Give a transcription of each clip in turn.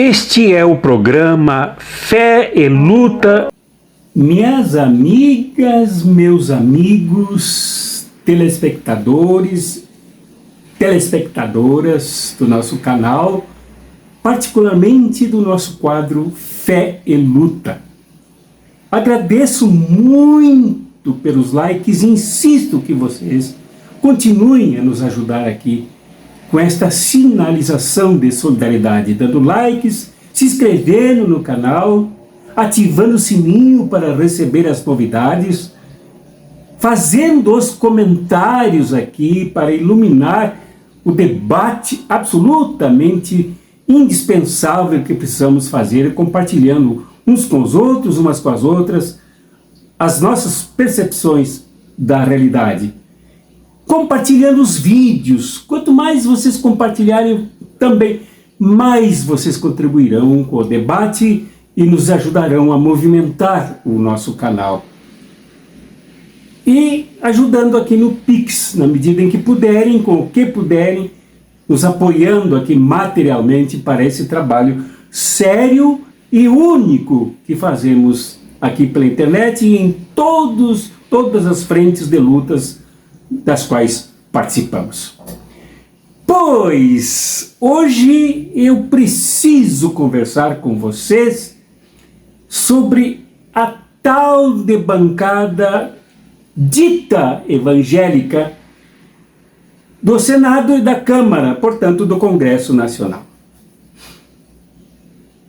Este é o programa Fé e Luta. Minhas amigas, meus amigos, telespectadores, telespectadoras do nosso canal, particularmente do nosso quadro Fé e Luta. Agradeço muito pelos likes e insisto que vocês continuem a nos ajudar aqui com esta sinalização de solidariedade, dando likes, se inscrevendo no canal, ativando o sininho para receber as novidades, fazendo os comentários aqui para iluminar o debate absolutamente indispensável que precisamos fazer, compartilhando uns com os outros, umas com as outras, as nossas percepções da realidade. Compartilhando os vídeos, quanto mais vocês compartilharem também, mais vocês contribuirão com o debate e nos ajudarão a movimentar o nosso canal. E ajudando aqui no Pix, na medida em que puderem, com o que puderem, nos apoiando aqui materialmente para esse trabalho sério e único que fazemos aqui pela internet e em todas as frentes de lutas das quais participamos. Pois hoje eu preciso conversar com vocês sobre a tal de bancada dita evangélica do Senado e da Câmara, portanto do Congresso Nacional.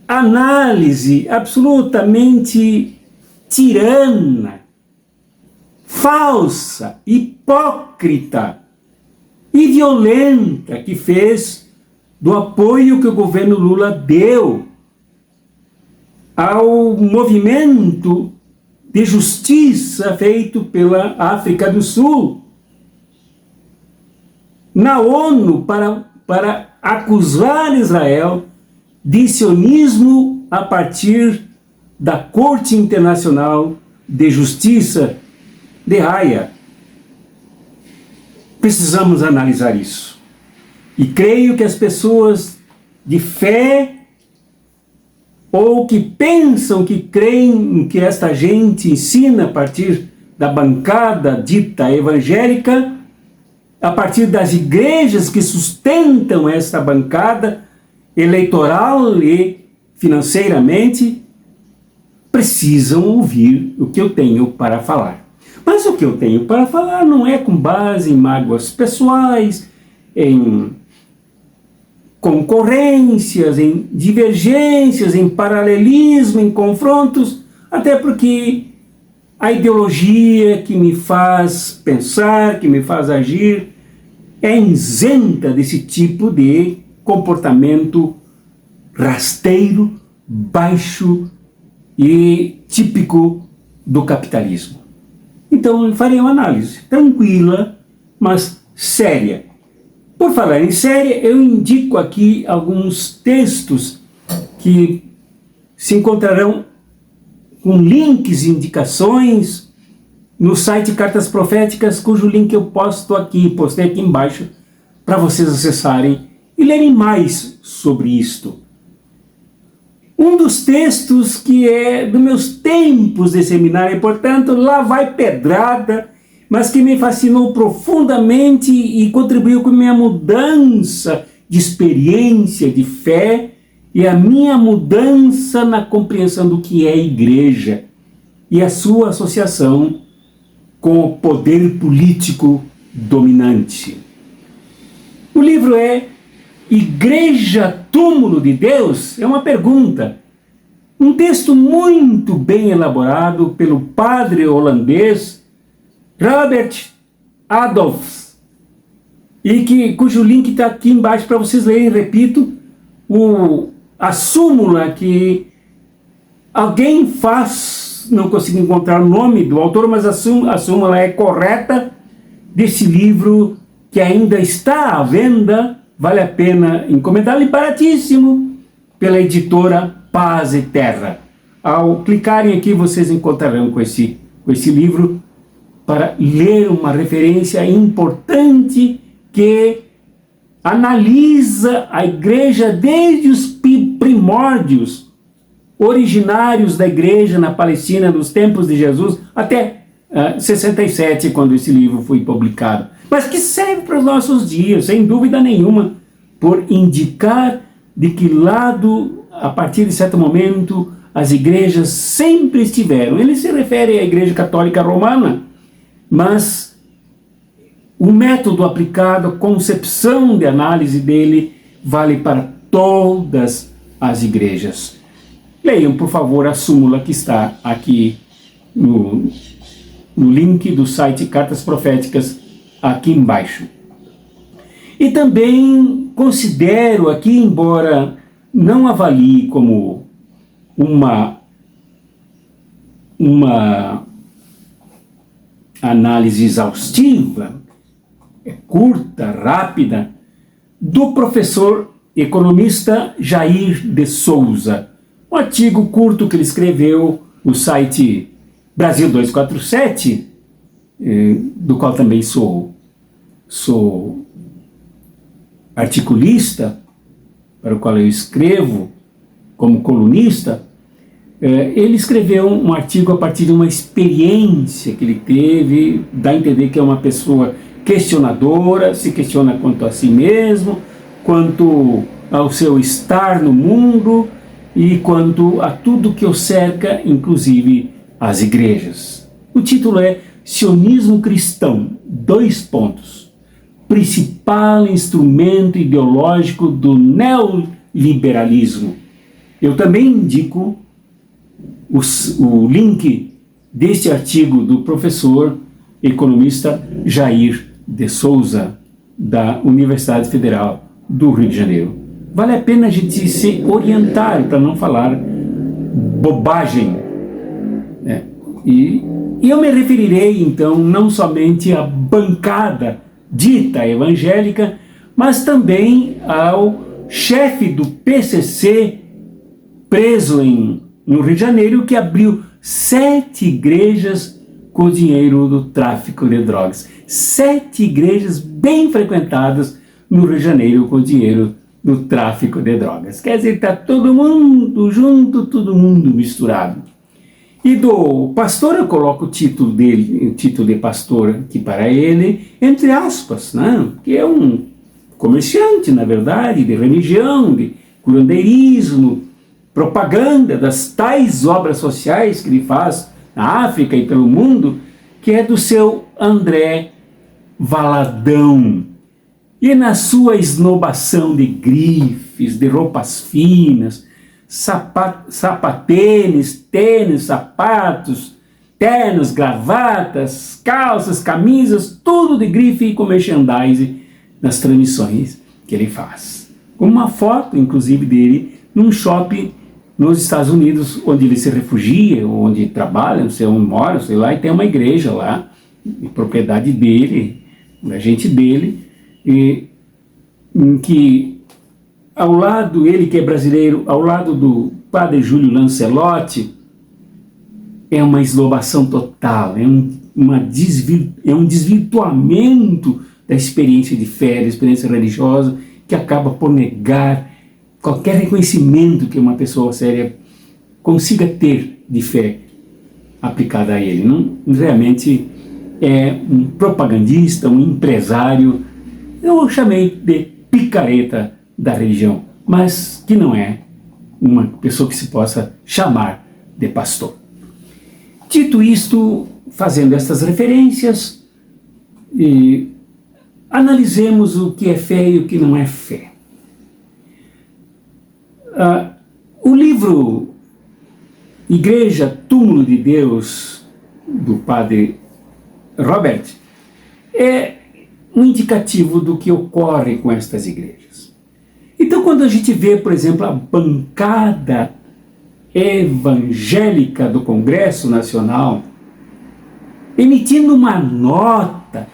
Análise absolutamente tirana, falsa, hipócrita e violenta que fez do apoio que o governo Lula deu ao movimento de justiça feito pela África do Sul na ONU para acusar Israel de sionismo a partir da Corte Internacional de Justiça de Haia. Precisamos analisar isso. E creio que as pessoas de fé ou que pensam, que creem em que esta gente ensina a partir da bancada dita evangélica, a partir das igrejas que sustentam esta bancada eleitoral e financeiramente, precisam ouvir o que eu tenho para falar. Mas o que eu tenho para falar não é com base em mágoas pessoais, em concorrências, em divergências, em paralelismo, em confrontos, até porque a ideologia que me faz pensar, que me faz agir, é isenta desse tipo de comportamento rasteiro, baixo e típico do capitalismo. Então eu farei uma análise tranquila, mas séria. Por falar em séria, eu indico aqui alguns textos que se encontrarão com links e indicações no site Cartas Proféticas, cujo link eu postei aqui embaixo, para vocês acessarem e lerem mais sobre isto. Um dos textos que é dos meus tempos de seminário, e portanto lá vai pedrada, mas que me fascinou profundamente e contribuiu com a minha mudança de experiência, de fé, e a minha mudança na compreensão do que é igreja e a sua associação com o poder político dominante. O livro é Igreja Túmulo de Deus? É uma pergunta. Um texto muito bem elaborado pelo padre holandês Robert Adolphs, e cujo link está aqui embaixo para vocês lerem. Repito, a súmula que alguém faz, não consigo encontrar o nome do autor, mas a súmula é correta desse livro que ainda está à venda, vale a pena encomendá-lo, e baratíssimo, pela editora Paz e Terra. Ao clicarem aqui, vocês encontrarão com esse livro para ler uma referência importante que analisa a igreja desde os primórdios primórdios originários da igreja na Palestina nos tempos de Jesus, até 67, quando esse livro foi publicado, mas que serve para os nossos dias, sem dúvida nenhuma, por indicar de que lado, a partir de certo momento, as igrejas sempre estiveram. Ele se refere à Igreja Católica Romana, mas o método aplicado, a concepção de análise dele, vale para todas as igrejas. Leiam, por favor, a súmula que está aqui no link do site Cartas Proféticas, aqui embaixo. E também considero aqui, embora não avalie como uma análise exaustiva, curta, rápida, do professor economista Jair de Souza. Um artigo curto que ele escreveu no site Brasil 247, do qual também sou articulista, para o qual eu escrevo como colunista. Ele escreveu um artigo a partir de uma experiência que ele teve, dá a entender que é uma pessoa questionadora, se questiona quanto a si mesmo, quanto ao seu estar no mundo e quanto a tudo que o cerca, inclusive as igrejas. O título é Sionismo Cristão, : principal instrumento ideológico do neoliberalismo. Eu também indico o link deste artigo do professor economista Jair de Souza, da Universidade Federal do Rio de Janeiro. Vale a pena a gente se orientar, para não falar bobagem. E eu me referirei, então, não somente à bancada dita evangélica, mas também ao chefe do PCC, preso no Rio de Janeiro, que abriu 7 igrejas com o dinheiro do tráfico de drogas. 7 igrejas bem frequentadas no Rio de Janeiro com o dinheiro do tráfico de drogas. Quer dizer, está todo mundo junto, todo mundo misturado. E do pastor, eu coloco o título dele, o título de pastor aqui para ele, entre aspas, né? Que é um comerciante, na verdade, de religião, de curandeirismo, propaganda das tais obras sociais que ele faz na África e pelo mundo, que é do seu André Valadão. E na sua esnobação de grifes, de roupas finas, sapatênis, tênis, sapatos, ternos, gravatas, calças, camisas, tudo de grife e com merchandising nas transmissões que ele faz. Com uma foto, inclusive, dele num shopping nos Estados Unidos, onde ele se refugia, onde trabalha, não sei onde mora, sei lá, e tem uma igreja lá, de propriedade dele, da gente dele, e em que ao lado, ele que é brasileiro, ao lado do padre Júlio Lancelotti, é uma esnobação total, é um desvirtuamento da experiência de fé, da experiência religiosa, que acaba por negar qualquer reconhecimento que uma pessoa séria consiga ter de fé aplicada a ele. Não, realmente é um propagandista, um empresário, eu chamei de picareta da religião, mas que não é uma pessoa que se possa chamar de pastor. Dito isto, fazendo estas referências, analisemos o que é fé e o que não é fé. O livro Igreja, Túmulo de Deus, do padre Robert, é um indicativo do que ocorre com estas igrejas. Então, quando a gente vê, por exemplo, a bancada evangélica do Congresso Nacional emitindo uma nota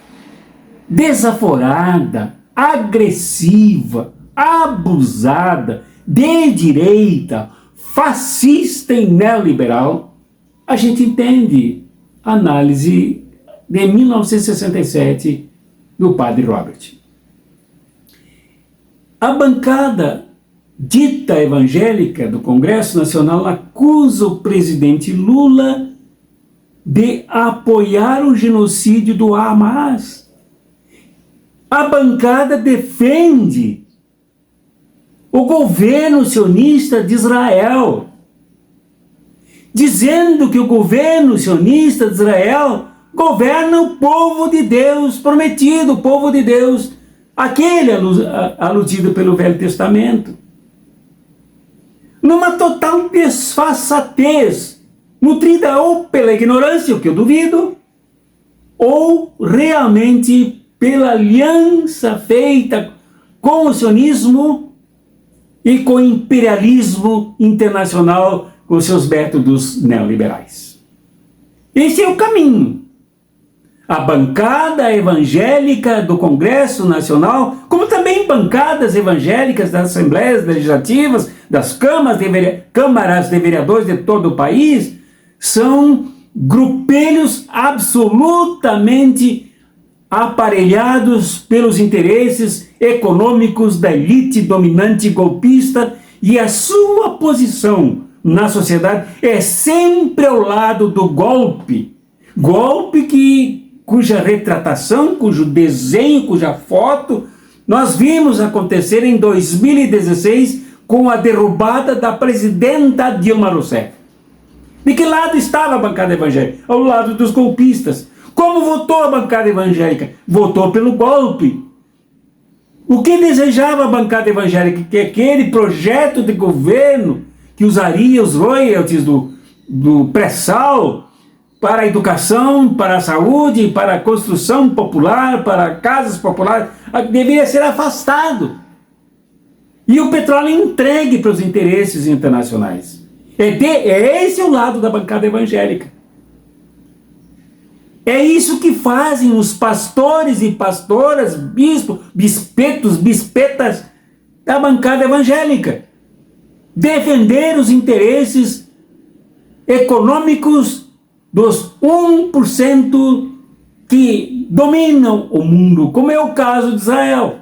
desaforada, agressiva, abusada, de direita, fascista e neoliberal, a gente entende a análise de 1967 do padre Robert. A bancada dita evangélica do Congresso Nacional acusa o presidente Lula de apoiar o genocídio do Hamas. A bancada defende o governo sionista de Israel, dizendo que o governo sionista de Israel governa o povo de Deus prometido, o povo de Deus, aquele aludido pelo Velho Testamento. Numa total desfaçatez, nutrida ou pela ignorância, o que eu duvido, ou realmente pela aliança feita com o sionismo e com o imperialismo internacional com seus métodos neoliberais. Esse é o caminho. A bancada evangélica do Congresso Nacional, como também bancadas evangélicas das Assembleias Legislativas, das câmaras de vereadores de todo o país, são grupelhos absolutamente aparelhados pelos interesses econômicos da elite dominante golpista, e a sua posição na sociedade é sempre ao lado do golpe. Golpe cuja retratação, cujo desenho, cuja foto nós vimos acontecer em 2016 com a derrubada da presidenta Dilma Rousseff. De que lado estava a bancada evangélica? Ao lado dos golpistas. Como votou a bancada evangélica? Votou pelo golpe. O que desejava a bancada evangélica? Que aquele projeto de governo que usaria os royalties do pré-sal para a educação, para a saúde, para a construção popular, para casas populares, deveria ser afastado. E o petróleo entregue para os interesses internacionais. Esse é o lado da bancada evangélica. É isso que fazem os pastores e pastoras, bispos, bispetos, bispetas da bancada evangélica. Defender os interesses econômicos dos 1% que dominam o mundo, como é o caso de Israel.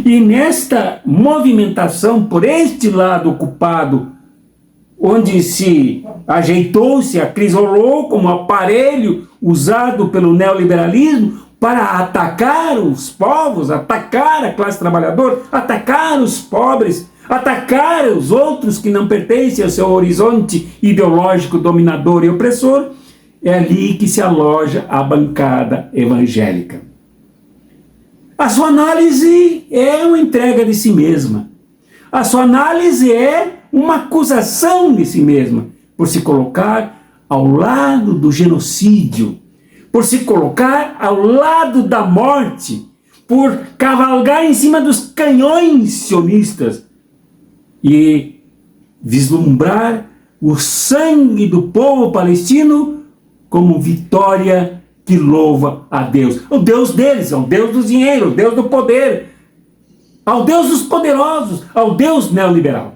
E nesta movimentação por este lado ocupado, onde se ajeitou-se, acrisolou como aparelho usado pelo neoliberalismo para atacar os povos, atacar a classe trabalhadora, atacar os pobres, atacar os outros que não pertencem ao seu horizonte ideológico dominador e opressor, é ali que se aloja a bancada evangélica. A sua análise é uma entrega de si mesma. A sua análise é uma acusação de si mesma, por se colocar ao lado do genocídio, por se colocar ao lado da morte, por cavalgar em cima dos canhões sionistas e vislumbrar o sangue do povo palestino como vitória que louva a Deus. O Deus deles, é o Deus do dinheiro, o Deus do poder, ao Deus dos poderosos, ao Deus neoliberal.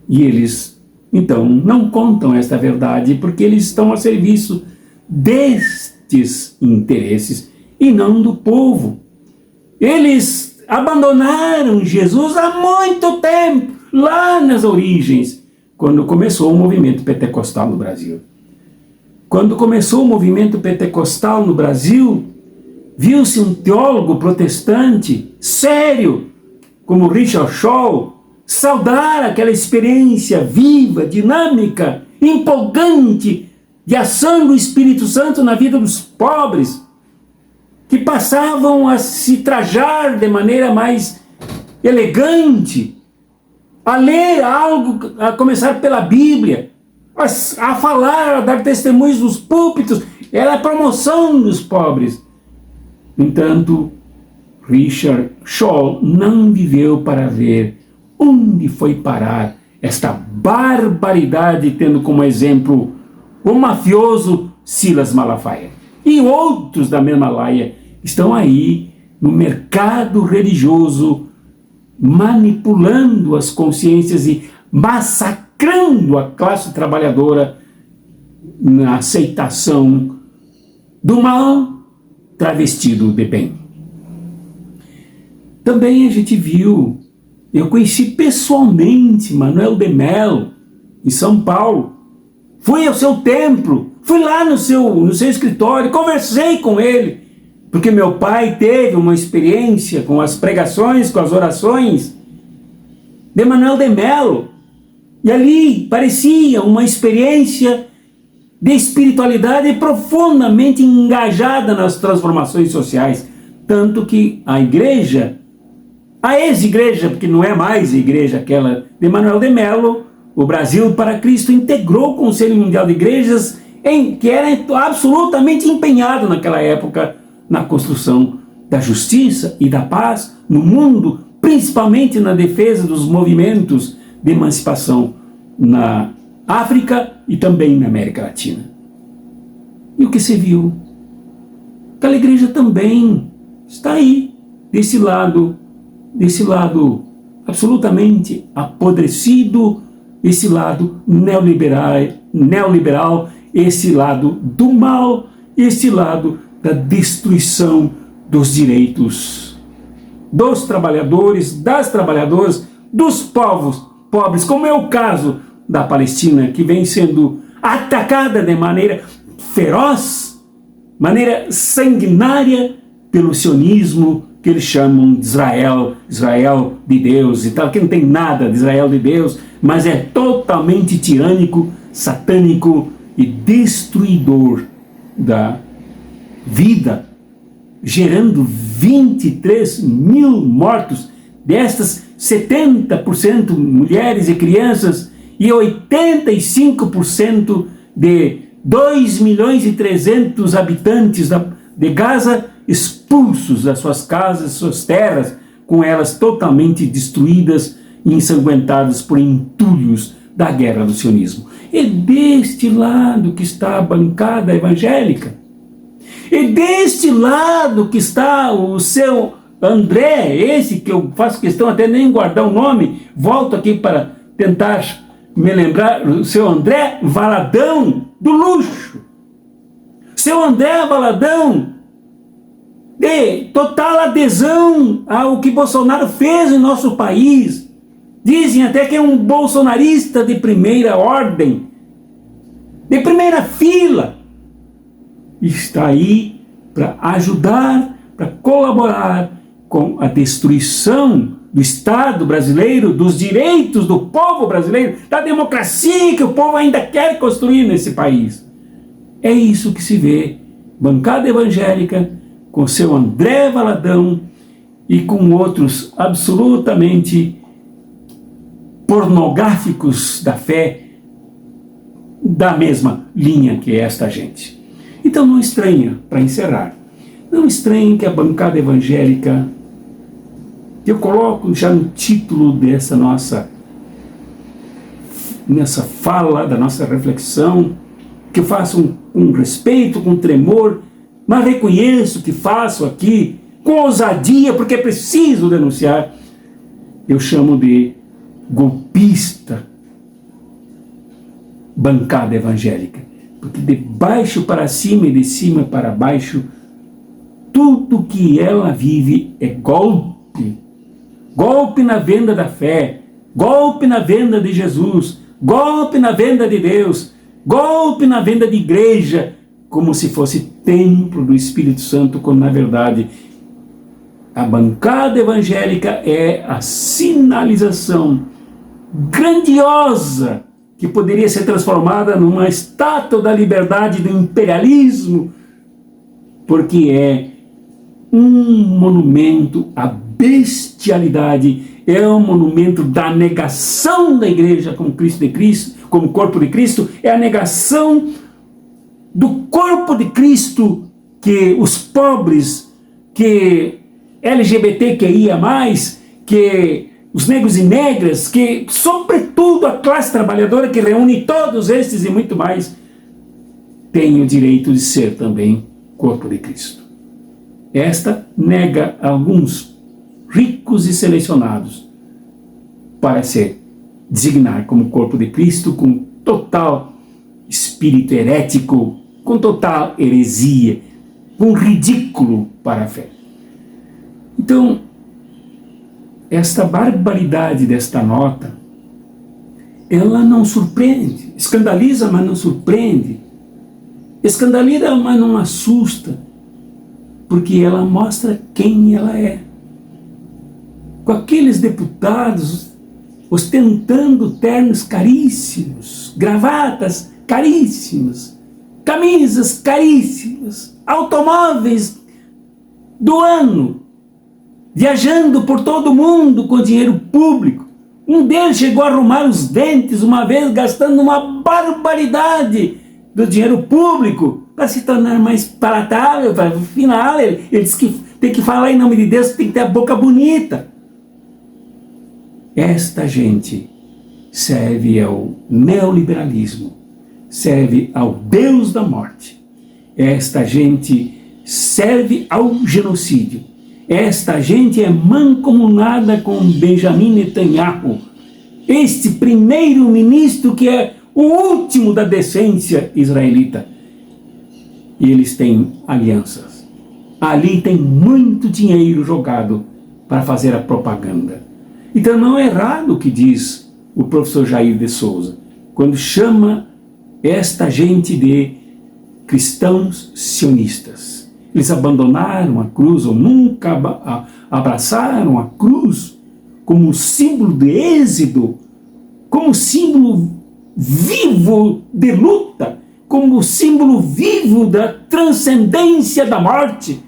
E eles, então, não contam esta verdade porque eles estão a serviço destes interesses e não do povo. Eles abandonaram Jesus há muito tempo, lá nas origens, quando começou o movimento pentecostal no Brasil. Quando começou o movimento pentecostal no Brasil, viu-se um teólogo protestante sério, como Richard Shaw, saudar aquela experiência viva, dinâmica, empolgante de ação do Espírito Santo na vida dos pobres, que passavam a se trajar de maneira mais elegante, a ler algo, a começar pela Bíblia, a falar, a dar testemunhos nos púlpitos, era a promoção dos pobres. No entanto, Richard Shaw não viveu para ver onde foi parar esta barbaridade, tendo como exemplo o mafioso Silas Malafaia. E outros da mesma laia estão aí no mercado religioso, manipulando as consciências e massacrando a classe trabalhadora na aceitação do mal travestido de bem. Também a gente viu Eu conheci pessoalmente Manuel de Mello, em São Paulo. Fui ao seu templo, fui lá no seu escritório, conversei com ele, porque meu pai teve uma experiência com as pregações, com as orações de Manuel de Mello. E ali parecia uma experiência de espiritualidade profundamente engajada nas transformações sociais. Tanto que a igreja, a ex-igreja, porque não é mais a igreja aquela de Manuel de Mello, o Brasil para Cristo integrou o Conselho Mundial de Igrejas, que era absolutamente empenhado naquela época na construção da justiça e da paz no mundo, principalmente na defesa dos movimentos de emancipação na África e também na América Latina. E o que se viu? Aquela igreja também está aí, desse lado absolutamente apodrecido, esse lado neoliberal, esse lado do mal, esse lado da destruição dos direitos dos trabalhadores, das trabalhadoras, dos povos pobres, como é o caso da Palestina, que vem sendo atacada de maneira feroz, maneira sanguinária pelo sionismo, que eles chamam de Israel de Deus e tal, que não tem nada de Israel de Deus, mas é totalmente tirânico, satânico e destruidor da vida, gerando 23 mil mortos, destas 70% mulheres e crianças e 85% de 2 milhões e 300 habitantes de Gaza expulsos das suas casas, suas terras, com elas totalmente destruídas e ensanguentadas por entulhos da guerra do sionismo. É deste lado que está a bancada evangélica. É deste lado que está o seu André, esse que eu faço questão até nem guardar o nome, volto aqui para tentar me lembrar, o seu André Valadão, do luxo. Seu André Valadão, de total adesão ao que Bolsonaro fez em nosso país. Dizem até que é um bolsonarista de primeira ordem, de primeira fila. Está aí para ajudar, para colaborar com a destruição do Estado brasileiro, dos direitos do povo brasileiro, da democracia que o povo ainda quer construir nesse país. É isso que se vê, bancada evangélica, com seu André Valadão e com outros absolutamente pornográficos da fé, da mesma linha que esta gente. Então não estranha, para encerrar, não estranhe que a bancada evangélica, que eu coloco já no título nessa fala, da nossa reflexão, que eu faço com respeito, com tremor, mas reconheço que faço aqui com ousadia, porque é preciso denunciar, eu chamo de golpista bancada evangélica, porque de baixo para cima e de cima para baixo, tudo que ela vive é golpe. Golpe na venda da fé, golpe na venda de Jesus, golpe na venda de Deus, golpe na venda de igreja, como se fosse templo do Espírito Santo, quando na verdade a bancada evangélica é a sinalização grandiosa que poderia ser transformada numa estátua da liberdade do imperialismo, porque é um monumento à bestialidade, é um monumento da negação da igreja como Cristo de Cristo, como corpo de Cristo, é a negação do corpo de Cristo que os pobres, que LGBTQIA+, que os negros e negras, que sobretudo a classe trabalhadora que reúne todos estes e muito mais, tem o direito de ser também corpo de Cristo. Esta nega alguns ricos e selecionados para se designar como corpo de Cristo com total espírito herético, com total heresia, com ridículo para a fé. Então, esta barbaridade desta nota, ela não surpreende, escandaliza, mas não surpreende, escandaliza, mas não assusta, porque ela mostra quem ela é. Com aqueles deputados ostentando ternos caríssimos, gravatas caríssimas, camisas caríssimas, automóveis do ano, viajando por todo o mundo com dinheiro público. Um deles chegou a arrumar os dentes uma vez, gastando uma barbaridade do dinheiro público para se tornar mais palatável. No final, ele disse que tem que falar em nome de Deus, tem que ter a boca bonita. Esta gente serve ao neoliberalismo, serve ao Deus da morte. Esta gente serve ao genocídio. Esta gente é mancomunada com Benjamin Netanyahu, este primeiro-ministro que é o último da decência israelita. E eles têm alianças. Ali tem muito dinheiro jogado para fazer a propaganda. Então não é errado o que diz o professor Jair de Souza, quando chama esta gente de cristãos sionistas. Eles abandonaram a cruz, ou nunca abraçaram a cruz como símbolo de êxodo, como símbolo vivo de luta, como símbolo vivo da transcendência da morte,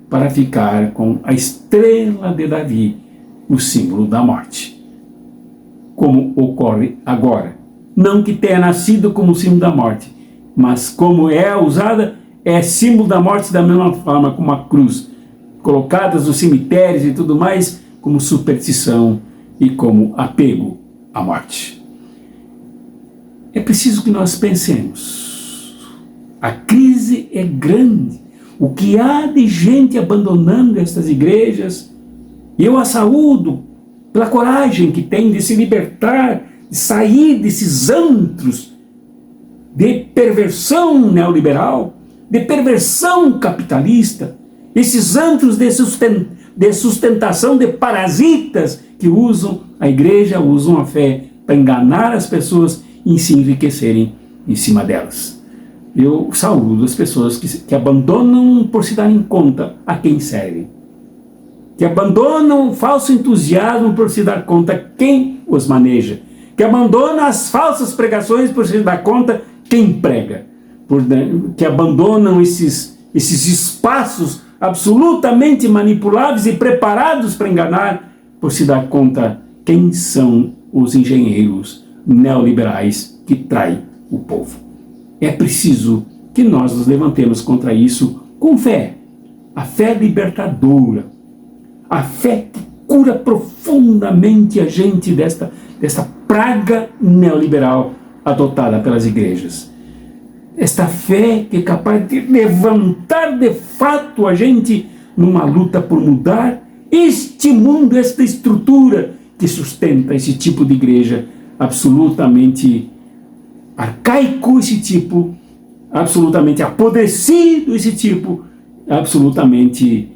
para ficar com a estrela de Davi, o símbolo da morte. Como ocorre agora. Não que tenha nascido como símbolo da morte, mas como é usada, é símbolo da morte da mesma forma como a cruz, colocadas nos cemitérios e tudo mais, como superstição e como apego à morte. É preciso que nós pensemos. A crise é grande. O que há de gente abandonando estas igrejas, e eu a saúdo pela coragem que tem de se libertar, de sair desses antros de perversão neoliberal, de perversão capitalista, esses antros de sustentação de parasitas que usam a igreja, usam a fé para enganar as pessoas e se enriquecerem em cima delas. Eu saúdo as pessoas que abandonam por se darem conta a quem servem, que abandonam o falso entusiasmo por se dar conta quem os maneja, que abandonam as falsas pregações por se dar conta quem prega, que abandonam esses espaços absolutamente manipuláveis e preparados para enganar, por se dar conta quem são os engenheiros neoliberais que traem o povo. É preciso que nós nos levantemos contra isso com fé, a fé libertadora, a fé que cura profundamente a gente desta praga neoliberal adotada pelas igrejas. Esta fé que é capaz de levantar de fato a gente numa luta por mudar este mundo, esta estrutura que sustenta esse tipo de igreja absolutamente arcaico, esse tipo absolutamente apodrecido, esse tipo absolutamente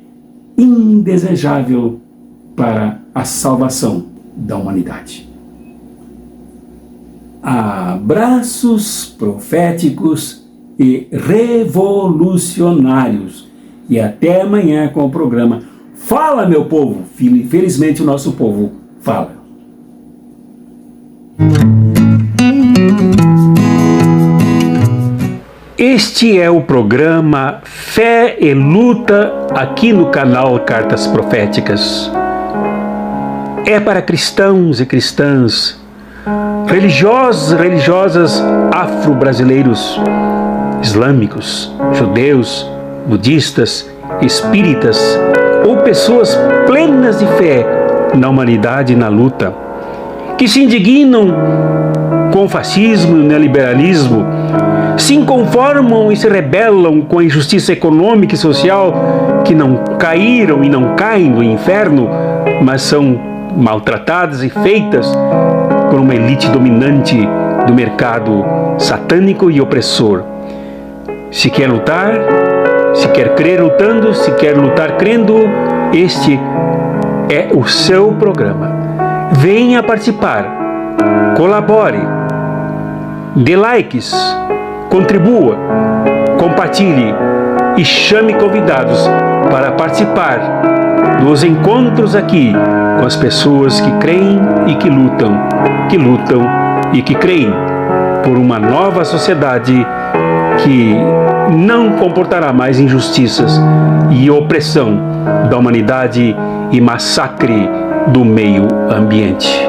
indesejável para a salvação da humanidade. Abraços proféticos e revolucionários. E até amanhã com o programa Fala, meu povo. Felizmente o nosso povo fala. Este é o programa Fé e Luta aqui no canal Cartas Proféticas. É para cristãos e cristãs, religiosos e religiosas afro-brasileiros, islâmicos, judeus, budistas, espíritas ou pessoas plenas de fé na humanidade e na luta, que se indignam com o fascismo e o neoliberalismo, se inconformam e se rebelam com a injustiça econômica e social, que não caíram e não caem no inferno, mas são maltratadas e feitas por uma elite dominante do mercado satânico e opressor. Se quer lutar, se quer crer lutando, se quer lutar crendo, este é o seu programa. Venha participar, colabore, dê likes, contribua, compartilhe e chame convidados para participar dos encontros aqui com as pessoas que creem e que lutam e que creem por uma nova sociedade que não comportará mais injustiças e opressão da humanidade e massacre do meio ambiente.